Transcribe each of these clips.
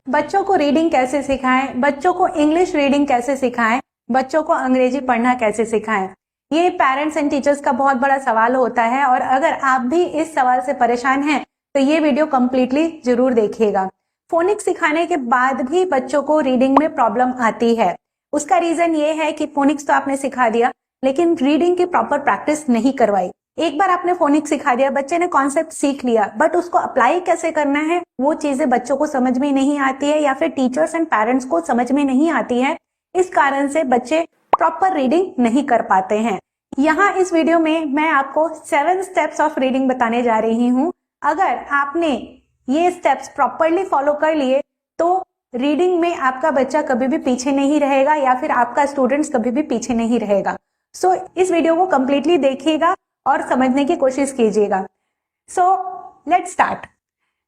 बच्चों को रीडिंग कैसे सिखाएं, बच्चों को इंग्लिश रीडिंग कैसे सिखाएं, बच्चों को अंग्रेजी पढ़ना कैसे सिखाएं। ये पेरेंट्स एंड टीचर्स का बहुत बड़ा सवाल होता है और अगर आप भी इस सवाल से परेशान हैं तो ये वीडियो कंप्लीटली जरूर देखिएगा। फोनिक्स सिखाने के बाद भी बच्चों को रीडिंग में प्रॉब्लम आती है। उसका रीजन ये है कि फोनिक्स तो आपने सिखा दिया लेकिन रीडिंग की प्रॉपर प्रैक्टिस नहीं करवाई। एक बार आपने फोनिक्स सिखा दिया, बच्चे ने कॉन्सेप्ट सीख लिया, बट उसको अप्लाई कैसे करना है वो चीजें बच्चों को समझ में नहीं आती है या फिर टीचर्स एंड पेरेंट्स को समझ में नहीं आती है। इस कारण से बच्चे प्रॉपर रीडिंग नहीं कर पाते हैं। यहाँ इस वीडियो में मैं आपको 7 स्टेप्स ऑफ रीडिंग बताने जा रही हूँ। अगर आपने ये स्टेप्स प्रॉपरली फॉलो कर लिए तो रीडिंग में आपका बच्चा कभी भी पीछे नहीं रहेगा या फिर आपका स्टूडेंट्स कभी भी पीछे नहीं रहेगा। सो इस वीडियो को कंप्लीटली देखिएगा और समझने की कोशिश कीजिएगा। So let's start.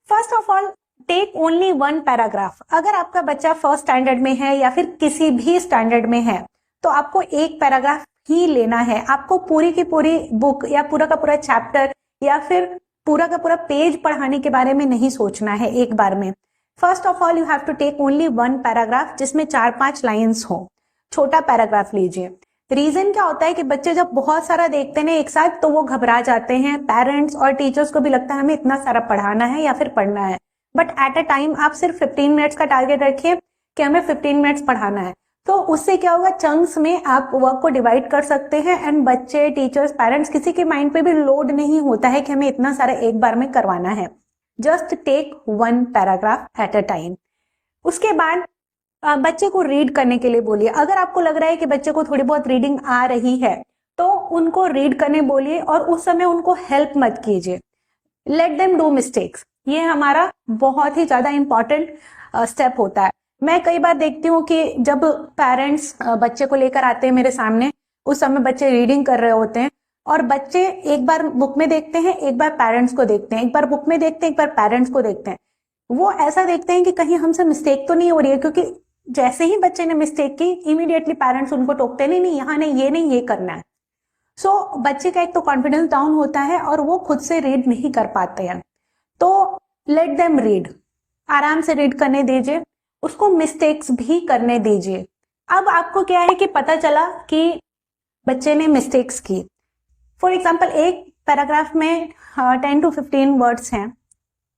First of all take only 1 paragraph. अगर आपका बच्चा फर्स्ट स्टैंडर्ड में है या फिर किसी भी स्टैंडर्ड में है तो आपको एक पैराग्राफ ही लेना है। आपको पूरी की पूरी बुक या पूरा का पूरा चैप्टर या फिर पूरा का पूरा पेज पढ़ाने के बारे में नहीं सोचना है एक बार में। First of all you have to take only 1 paragraph जिसमें 4-5 लाइन्स हो। छोटा पैराग्राफ लीजिए। रीजन क्या होता है कि बच्चे जब बहुत सारा देखते हैं एक साथ तो वो घबरा जाते हैं। पेरेंट्स और टीचर्स को भी लगता है हमें इतना सारा पढ़ाना है या फिर पढ़ना है, बट एट अ टाइम आप सिर्फ 15 मिनट्स का टारगेट रखिए कि हमें 15 मिनट्स पढ़ाना है। तो उससे क्या होगा, चंक्स में आप वर्क को डिवाइड कर सकते हैं एंड बच्चे, टीचर्स, पेरेंट्स किसी के माइंड पे भी लोड नहीं होता है कि हमें इतना सारा एक बार में करवाना है। Just take 1 paragraph at a time. उसके बाद बच्चे को रीड करने के लिए बोलिए। अगर आपको लग रहा है कि बच्चे को थोड़ी बहुत रीडिंग आ रही है तो उनको रीड करने बोलिए और उस समय उनको हेल्प मत कीजिए। Let them do mistakes. ये हमारा बहुत ही ज्यादा इंपॉर्टेंट स्टेप होता है। मैं कई बार देखती हूँ कि जब पेरेंट्स बच्चे को लेकर आते हैं मेरे सामने, उस समय बच्चे रीडिंग कर रहे होते हैं और बच्चे एक बार बुक में देखते हैं, एक बार पेरेंट्स को देखते हैं, एक बार बुक में देखते हैं, एक बार पेरेंट्स को देखते हैं। वो ऐसा देखते हैं कि कहीं हमसे मिस्टेक तो नहीं हो रही है, क्योंकि जैसे ही बच्चे ने मिस्टेक की इमीडिएटली पेरेंट्स उनको टोकते नहीं, नहीं यहाँ नहीं, ये नहीं, ये करना है। सो बच्चे का एक तो कॉन्फिडेंस डाउन होता है और वो खुद से रीड नहीं कर पाते हैं। तो लेट देम रीड, आराम से रीड करने दीजिए, उसको मिस्टेक्स भी करने दीजिए। अब आपको क्या है कि पता चला कि बच्चे ने मिस्टेक्स की। फॉर एग्जाम्पल एक पैराग्राफ में 10 to 15 वर्ड्स हैं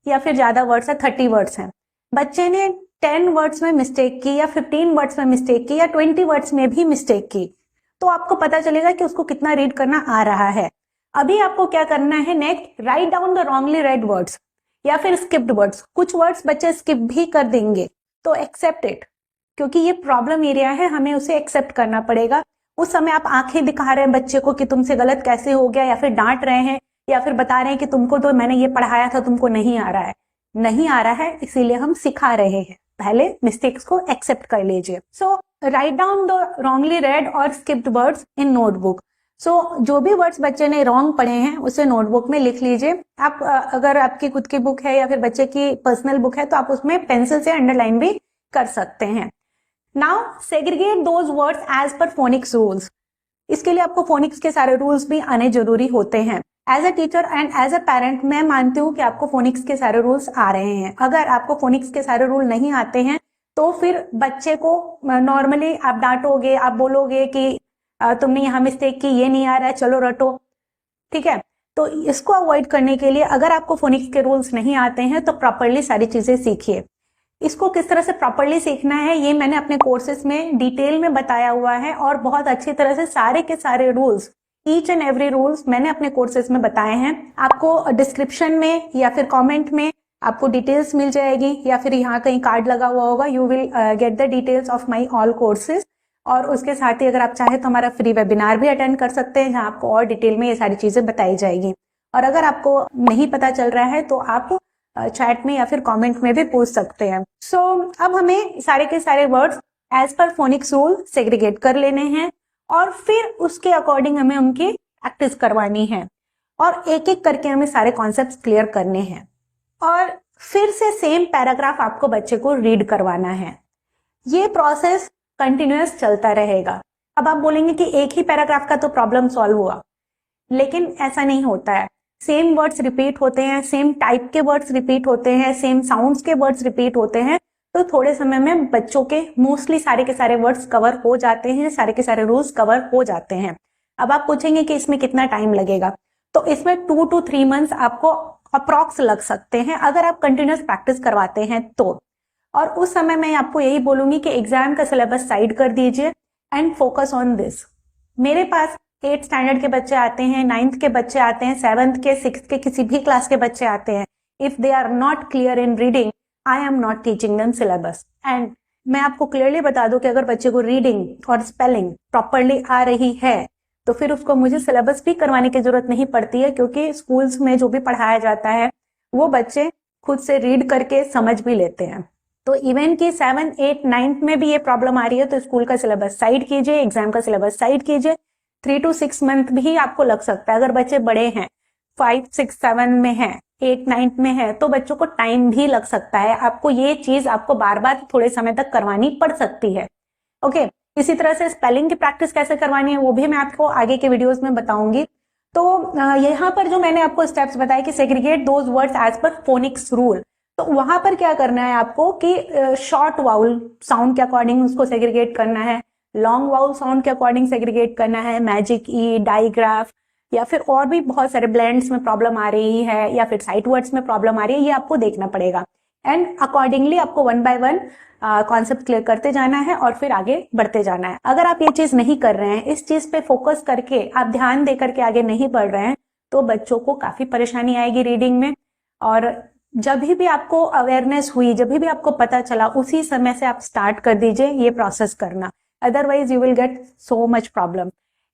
या फिर ज्यादा वर्ड्स है, 30 वर्ड्स हैं। बच्चे ने 10 वर्ड्स में मिस्टेक की या 15 वर्ड्स में मिस्टेक की या 20 वर्ड्स में भी मिस्टेक की, तो आपको पता चलेगा कि उसको कितना रीड करना आ रहा है। अभी आपको क्या करना है, next right down the wrongly red words या फिर स्किप्ड वर्ड्स। कुछ वर्ड्स बच्चे स्किप भी कर देंगे तो एक्सेप्ट इट, क्योंकि ये प्रॉब्लम एरिया है, हमें उसे एक्सेप्ट करना पड़ेगा। उस समय आप आंखें दिखा रहे हैं बच्चे को कि तुमसे गलत कैसे हो गया, या फिर डांट रहे हैं या फिर बता रहे हैं कि तुमको तो मैंने ये पढ़ाया था, तुमको नहीं आ रहा है। नहीं आ रहा है इसीलिए हम सिखा रहे हैं। पहले मिस्टेक्स को एक्सेप्ट कर लीजिए। So write down the wrongly read और skipped words in notebook. So जो भी वर्ड्स बच्चे ने रॉन्ग पढ़े हैं उसे नोटबुक में लिख लीजिए। आप अगर आपकी खुद की बुक है या फिर बच्चे की पर्सनल बुक है तो आप उसमें पेंसिल से अंडरलाइन भी कर सकते हैं। Now segregate those words as per phonics rules. इसके लिए आपको फोनिक्स के सारे रूल्स भी आने जरूरी होते हैं। As a teacher and as a parent मैं मानती हूँ कि आपको फोनिक्स के सारे रूल्स आ रहे हैं। अगर आपको फोनिक्स के सारे रूल नहीं आते हैं तो फिर बच्चे को नॉर्मली आप डांटोगे, आप बोलोगे कि तुमने यहाँ मिस्टेक की, ये नहीं आ रहा है, चलो रटो, ठीक है। तो इसको अवॉइड करने के लिए अगर आपको फोनिक्स के रूल्स नहीं आते हैं तो प्रॉपरली सारी चीजें सीखिए। इसको किस तरह से प्रॉपरली सीखना है ये मैंने अपने कोर्सेज में डिटेल में बताया हुआ है और बहुत अच्छी तरह से सारे के सारे rules, each and every rules मैंने अपने कोर्सेज में बताए हैं। आपको डिस्क्रिप्शन में या फिर कमेंट में आपको डिटेल्स मिल जाएगी या फिर यहाँ कहीं कार्ड लगा हुआ होगा, you will get the details of my all courses. और उसके साथ ही अगर आप चाहें तो हमारा फ्री वेबिनार भी अटेंड कर सकते हैं जहाँ आपको और डिटेल में ये सारी चीजें बताई जाएगी। और अगर आपको नहीं पता चल रहा है तो आप चैट में या फिर कमेंट में भी पूछ सकते हैं। सो अब हमें सारे के सारे words as per phonics rule segregate कर लेने हैं और फिर उसके अकॉर्डिंग हमें उनकी प्रैक्टिस करवानी है और एक एक करके हमें सारे कॉन्सेप्ट्स क्लियर करने हैं और फिर से सेम पैराग्राफ आपको बच्चे को रीड करवाना है। ये प्रोसेस कंटिन्यूअस चलता रहेगा। अब आप बोलेंगे कि एक ही पैराग्राफ का तो प्रॉब्लम सॉल्व हुआ, लेकिन ऐसा नहीं होता है। सेम वर्ड्स रिपीट होते हैं, सेम टाइप के वर्ड्स रिपीट होते हैं, सेम साउंड्स के वर्ड्स रिपीट होते हैं, तो थोड़े समय में बच्चों के मोस्टली सारे के सारे वर्ड्स कवर हो जाते हैं, सारे के सारे रूल्स कवर हो जाते हैं। अब आप पूछेंगे कि इसमें कितना टाइम लगेगा, तो इसमें 2 to 3 मंथ्स आपको अप्रॉक्स लग सकते हैं अगर आप कंटिन्यूस प्रैक्टिस करवाते हैं तो। और उस समय मैं आपको यही बोलूंगी कि एग्जाम का सिलेबस साइड कर दीजिए एंड फोकस ऑन दिस। मेरे पास 8th स्टैंडर्ड के बच्चे आते हैं, 9th के बच्चे आते हैं, 7th के, 6th के, किसी भी क्लास के बच्चे आते हैं। If they are not clear in reading, I am not teaching them syllabus. And मैं आपको क्लियरली बता दूं कि अगर बच्चे को रीडिंग और स्पेलिंग प्रॉपरली आ रही है तो फिर उसको मुझे सिलेबस भी करवाने की जरूरत नहीं पड़ती है, क्योंकि स्कूल्स में जो भी पढ़ाया जाता है वो बच्चे खुद से रीड करके समझ भी लेते हैं। तो इवन कि 7, 8, 9 में भी ये प्रॉब्लम आ रही है तो स्कूल का सिलेबस साइड कीजिए, एग्जाम का सिलेबस साइड कीजिए। 3 to 6 मंथ भी आपको लग सकता है। अगर बच्चे बड़े हैं, 5, 6, 7 में हैं, 8, 9 में है, तो बच्चों को टाइम भी लग सकता है। आपको ये चीज आपको बार बार थोड़े समय तक करवानी पड़ सकती है। ओके, इसी तरह से स्पेलिंग की प्रैक्टिस कैसे करवानी है वो भी मैं आपको आगे के वीडियोस में बताऊंगी। तो यहाँ पर जो मैंने आपको स्टेप्स बताए कि segregate those words as per phonics rule, तो वहां पर क्या करना है आपको कि शॉर्ट वाउल साउंड के अकॉर्डिंग उसको सेग्रीगेट करना है, लॉन्ग वाउल साउंड के अकॉर्डिंग सेग्रीगेट करना है, मैजिक ई, डाइग्राफ, या फिर और भी बहुत सारे ब्लेंड्स में प्रॉब्लम आ रही है, या फिर साइट वर्ड्स में प्रॉब्लम आ रही है, ये आपको देखना पड़ेगा। एंड अकॉर्डिंगली आपको 1 by 1 कॉन्सेप्ट क्लियर करते जाना है और फिर आगे बढ़ते जाना है। अगर आप ये चीज नहीं कर रहे हैं, इस चीज पे फोकस करके आप ध्यान दे करके आगे नहीं बढ़ रहे हैं, तो बच्चों को काफी परेशानी आएगी रीडिंग में। और जब भी आपको अवेयरनेस हुई, जब भी आपको पता चला, उसी समय से आप स्टार्ट कर दीजिए ये प्रोसेस करना, otherwise you will get so much problem.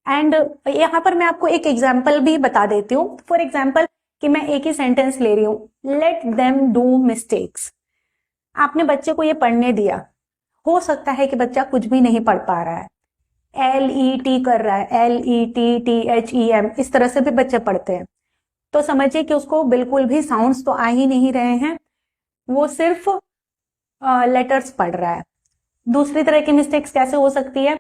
And यहाँ पर मैं आपको एक एग्जाम्पल भी बता देती हूँ। फॉर एग्जाम्पल कि मैं एक ही सेंटेंस ले रही हूँ, लेट देम डू मिस्टेक्स। आपने बच्चे को ये पढ़ने दिया, हो सकता है कि बच्चा कुछ भी नहीं पढ़ पा रहा है, LET कर रहा है, LETTHEM, इस तरह से भी बच्चे पढ़ते हैं। तो समझिए कि उसको बिल्कुल भी साउंड्स तो आ ही नहीं रहे हैं, वो सिर्फ लेटर्स पढ़ रहा है। दूसरी तरह की मिस्टेक्स कैसे हो सकती है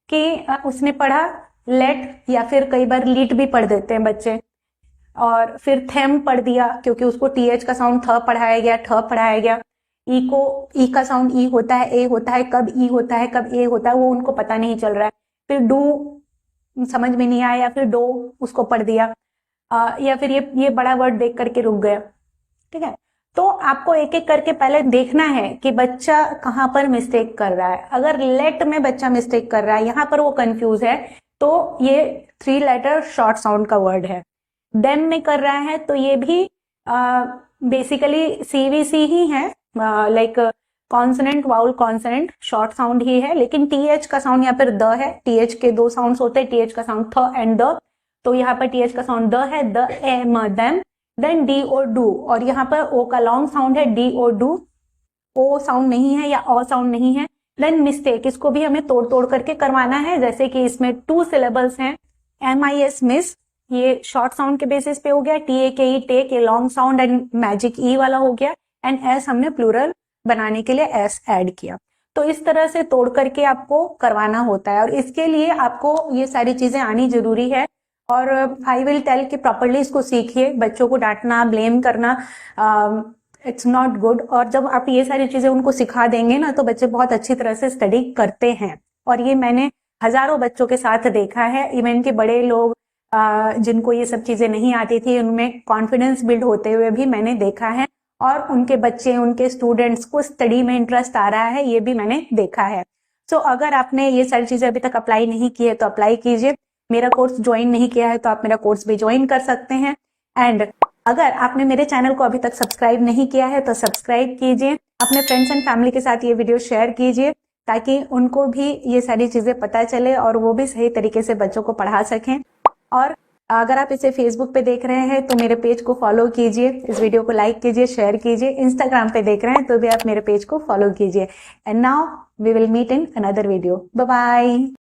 कि उसने पढ़ा लेट, या फिर कई बार लीट भी पढ़ देते हैं बच्चे, और फिर थेम पढ़ दिया क्योंकि उसको TH का साउंड थ पढ़ाया गया, ठ पढ़ाया गया। ई को, ई का साउंड ई होता है, ए होता है, कब ई होता है, कब ए होता है, वो उनको पता नहीं चल रहा है। फिर डू समझ में नहीं आया, या फिर डो उसको पढ़ दिया, या फिर ये बड़ा वर्ड देख करके रुक गया। ठीक है, तो आपको एक एक करके पहले देखना है कि बच्चा कहाँ पर मिस्टेक कर रहा है। अगर लेट में बच्चा मिस्टेक कर रहा है, यहाँ पर वो कंफ्यूज है, तो ये 3 लेटर शॉर्ट साउंड का वर्ड है। डेम में कर रहा है तो ये भी बेसिकली CVC ही है, like consonant vowel consonant short sound ही है, लेकिन TH का साउंड यहाँ पर द है। TH के 2 साउंड्स होते हैं, TH का साउंड थ एंड द, तो यहाँ पर TH का साउंड द है, the M them, then D और डू, और यहाँ पर ओ का लॉन्ग साउंड है, डी और डू, ओ साउंड नहीं है या ओ साउंड नहीं है। देन मिस्टेक, इसको भी हमें तोड़ तोड़ करके करवाना है, जैसे कि इसमें 2 सिलेबल्स हैं, MIS मिस, ये शॉर्ट साउंड के बेसिस पे हो गया, TAKE टेक, ये लॉन्ग साउंड एंड मैजिक ई वाला हो गया, एंड एस हमने प्लूरल बनाने के लिए एस ऐड किया। तो इस तरह से तोड़ करके आपको करवाना होता है, और इसके लिए आपको ये सारी चीजें आनी जरूरी है। और आई विल टेल कि प्रॉपरली इसको सीखिए। बच्चों को डांटना, ब्लेम करना इट्स नॉट गुड। और जब आप ये सारी चीजें उनको सिखा देंगे ना, तो बच्चे बहुत अच्छी तरह से स्टडी करते हैं। और ये मैंने हजारों बच्चों के साथ देखा है, इवन के बड़े लोग जिनको ये सब चीजें नहीं आती थी, उनमें कॉन्फिडेंस बिल्ड होते हुए भी मैंने देखा है, और उनके बच्चे, उनके स्टूडेंट्स को स्टडी में इंटरेस्ट आ रहा है, ये भी मैंने देखा है। सो अगर आपने ये सारी चीजें अभी तक अप्लाई नहीं की है तो अप्लाई कीजिए। मेरा कोर्स ज्वाइन नहीं किया है तो आप मेरा कोर्स भी ज्वाइन कर सकते हैं। एंड अगर आपने मेरे चैनल को अभी तक सब्सक्राइब नहीं किया है तो सब्सक्राइब कीजिए, अपने फ्रेंड्स एंड फैमिली के साथ ये वीडियो शेयर कीजिए, ताकि उनको भी ये सारी चीजें पता चले और वो भी सही तरीके से बच्चों को पढ़ा सकें। और अगर आप इसे फेसबुक पे देख रहे हैं तो मेरे पेज को फॉलो कीजिए, इस वीडियो को लाइक कीजिए, शेयर कीजिए। इंस्टाग्राम पे देख रहे हैं तो भी आप मेरे पेज को फॉलो कीजिए। And now we will meet in another video. Bye bye.